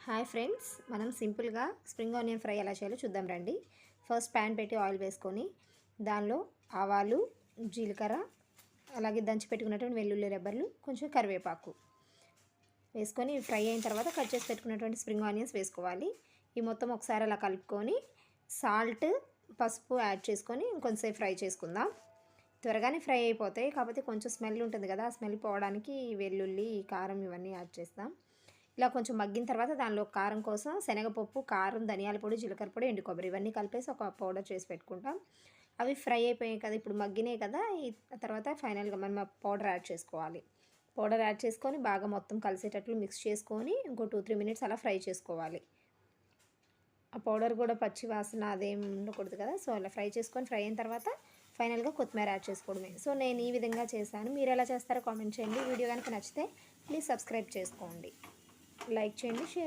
Hi friends, మనం సింపుల్గా spring onion fry ఎలా చేయాలో చూద్దాం రండి. ఫస్ట్ ప్యాన్ పెట్టి ఆయిల్ వేసుకొని దానిలో ఆవాలు, జీలకర్ర, అలాగే దంచి పెట్టుకున్నటువంటి వెల్లుల్లి రెబ్బర్లు, కొంచెం కరివేపాకు వేసుకొని ఫ్రై అయిన తర్వాత కట్ చేసి పెట్టుకున్నటువంటి స్ప్రింగ్ ఆనియన్స్ వేసుకోవాలి. ఈ మొత్తం ఒకసారి అలా కలుపుకొని సాల్ట్, పసుపు యాడ్ చేసుకొని ఇంకొంచెంసేపు ఫ్రై చేసుకుందాం. త్వరగానే ఫ్రై అయిపోతాయి, కాకపోతే కొంచెం స్మెల్ ఉంటుంది కదా, ఆ స్మెల్ పోవడానికి వెల్లుల్లి, కారం ఇవన్నీ యాడ్ చేస్తాం. ఇలా కొంచెం మగ్గిన తర్వాత దానిలో కారం కోసం శనగపప్పు, కారం, ధనియాల పొడి, జీలకర్ర పొడి, ఎండు కొబ్బరి ఇవన్నీ కలిపేసి ఒక పౌడర్ చేసి పెట్టుకుంటాం. అవి ఫ్రై అయిపోయాయి కదా, ఇప్పుడు మగ్గినాయి కదా, ఈ తర్వాత ఫైనల్గా మనం పౌడర్ యాడ్ చేసుకోవాలి. పౌడర్ యాడ్ చేసుకొని బాగా మొత్తం కలిసేటట్లు మిక్స్ చేసుకొని ఇంకో 2-3 మినిట్స్ అలా ఫ్రై చేసుకోవాలి. ఆ పౌడర్ కూడా పచ్చి వాసన అదేం ఉండకూడదు కదా, సో అలా ఫ్రై చేసుకొని ఫ్రై అయిన తర్వాత ఫైనల్గా కొత్తిమీర యాడ్ చేసుకోవడమే. సో నేను ఈ విధంగా చేశాను. మీరు ఎలా చేస్తారో కామెంట్ చేయండి. వీడియో కనుక నచ్చితే ప్లీజ్ సబ్స్క్రైబ్ చేసుకోండి, లైక్ చేయండి, షేర్